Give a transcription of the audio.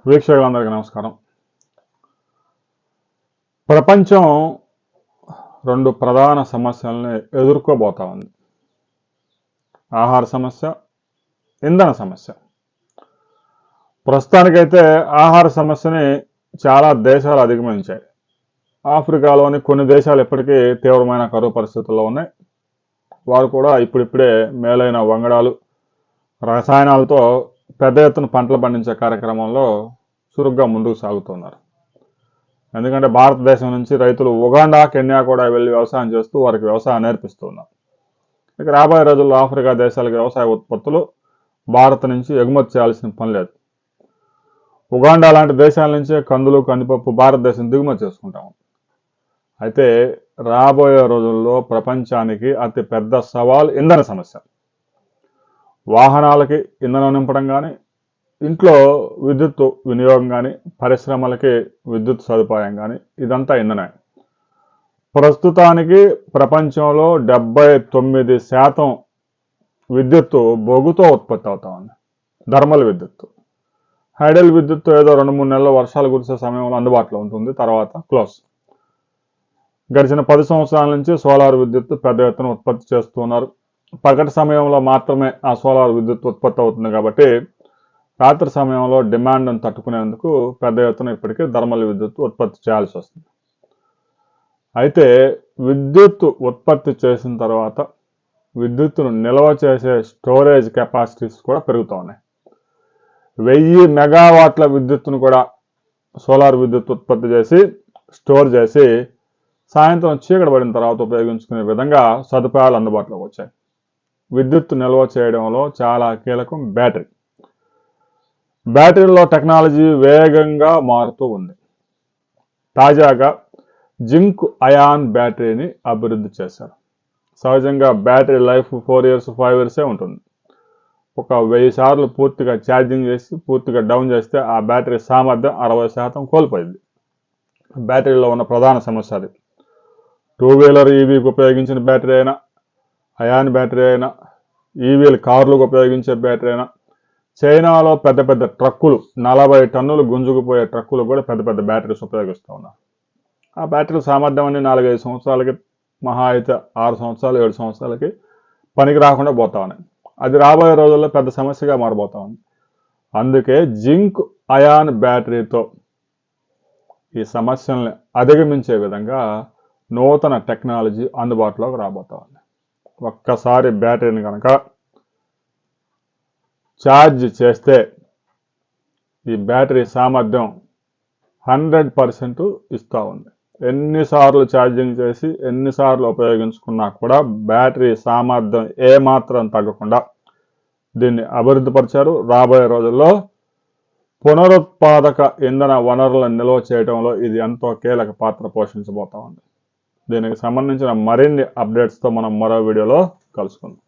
వీక్షకులందరికీ నమస్కారం. ప్రపంచం రెండు ప్రధాన సమస్యల్ని ఎదుర్కోబోతా ఉంది. ఆహార సమస్య, ఇంధన సమస్య. ప్రస్తుతానికైతే ఆహార సమస్యని చాలా దేశాలు అధిగమించాయి. ఆఫ్రికాలోని కొన్ని దేశాలు ఇప్పటికీ తీవ్రమైన కరువు పరిస్థితుల్లో ఉన్నాయి. వారు కూడా ఇప్పుడిప్పుడే మేలైన వంగడాలు, రసాయనాలతో పెద్ద ఎత్తున పంటలు పండించే కార్యక్రమంలో చురుగ్గా ముందుకు సాగుతున్నారు. ఎందుకంటే భారతదేశం నుంచి రైతులు ఉగాండా, కెన్యా కూడా వెళ్ళి వ్యవసాయం చేస్తూ వారికి వ్యవసాయం నేర్పిస్తున్నారు. ఇక రాబోయే రోజుల్లో ఆఫ్రికా దేశాలకు వ్యవసాయ ఉత్పత్తులు భారత్ నుంచి ఎగుమతి చేయాల్సిన పని లేదు. ఉగాండా లాంటి దేశాల నుంచే కందులు, కందిపప్పు భారతదేశం దిగుమతి చేసుకుంటాము. అయితే రాబోయే రోజుల్లో ప్రపంచానికి అతి పెద్ద సవాల్ ఇంధన సమస్య. వాహనాలకి ఇంధనం నింపడం కానీ, ఇంట్లో విద్యుత్ వినియోగం కానీ, పరిశ్రమలకి విద్యుత్ సదుపాయం కానీ, ఇదంతా ఇంధనే. ప్రస్తుతానికి ప్రపంచంలో 79% విద్యుత్తు బొగ్గుతో ఉత్పత్తి అవుతా ఉంది. థర్మల్ విద్యుత్తు. హైడల్ విద్యుత్తు ఏదో 2-3 నెలల వర్షాలు కురిసే సమయంలో అందుబాటులో ఉంటుంది, తర్వాత క్లోజ్. గడిచిన 10 సంవత్సరాల నుంచి సోలార్ విద్యుత్తు పెద్ద ఎత్తున ఉత్పత్తి చేస్తున్నారు. పగటి సమయంలో మాత్రమే ఆ సోలార్ విద్యుత్ ఉత్పత్తి అవుతుంది కాబట్టి రాత్రి సమయంలో డిమాండ్ను తట్టుకునేందుకు పెద్ద ఎత్తున ఇప్పటికీ థర్మల్ విద్యుత్ ఉత్పత్తి చేయాల్సి వస్తుంది. అయితే విద్యుత్ ఉత్పత్తి చేసిన తర్వాత విద్యుత్తును నిల్వ చేసే స్టోరేజ్ కెపాసిటీస్ కూడా పెరుగుతూ ఉన్నాయి. 1000 మెగావాట్ల విద్యుత్తును కూడా సోలార్ విద్యుత్ ఉత్పత్తి చేసి స్టోర్ చేసి సాయంత్రం చీకటి పడిన తర్వాత ఉపయోగించుకునే విధంగా సదుపాయాలు అందుబాటులోకి వచ్చాయి. విద్యుత్ నిల్వ చేయడంలో చాలా కీలకం బ్యాటరీ. బ్యాటరీలో టెక్నాలజీ వేగంగా మారుతూ ఉంది. తాజాగా జింక్ అయాన్ బ్యాటరీని అభివృద్ధి చేశారు. సహజంగా బ్యాటరీ లైఫ్ 4 years 5 years ఉంటుంది. ఒక 1000 సార్లు పూర్తిగా ఛార్జింగ్ చేసి పూర్తిగా డౌన్ చేస్తే ఆ బ్యాటరీ సామర్థ్యం 60% కోల్పోయింది. బ్యాటరీలో ఉన్న ప్రధాన సమస్య అది. 2-wheeler ఈవీకి ఉపయోగించిన బ్యాటరీ అయినా, అయాన్ బ్యాటరీ అయినా, ఈవీలు కార్లకు ఉపయోగించే బ్యాటరీ అయినా, చైనాలో పెద్ద పెద్ద ట్రక్కులు 40 టన్నులు గుంజుకుపోయే ట్రక్కులు కూడా పెద్ద పెద్ద బ్యాటరీస్ ఉపయోగిస్తూ ఉన్నారు. ఆ బ్యాటరీ సామర్థ్యం అన్ని 4-5 సంవత్సరాలకి, మహా అయితే 6 సంవత్సరాలు 7 సంవత్సరాలకి పనికి రాకుండా పోతా ఉన్నాయి. అది రాబోయే రోజుల్లో పెద్ద సమస్యగా మారబోతా ఉంది. అందుకే జింక్ అయాన్ బ్యాటరీతో ఈ సమస్యల్ని అధిగమించే విధంగా నూతన టెక్నాలజీ అందుబాటులోకి రాబోతా ఉంది. ఒక్కసారి బ్యాటరీని కనుక ఛార్జ్ చేస్తే ఈ బ్యాటరీ సామర్థ్యం 100% ఇస్తూ ఉంది. ఎన్నిసార్లు ఛార్జింగ్ చేసి ఎన్నిసార్లు ఉపయోగించుకున్నా కూడా బ్యాటరీ సామర్థ్యం ఏమాత్రం తగ్గకుండా దీన్ని అభివృద్ధిపరిచారు. రాబోయే రోజుల్లో పునరుత్పాదక ఇంధన వనరులను నిల్వ చేయడంలో ఇది ఎంతో కీలక పాత్ర పోషించబోతా ఉంది. దీనికి సంబంధించిన మరిన్ని అప్డేట్స్తో మనం మరో వీడియోలో కలుసుకుందాం.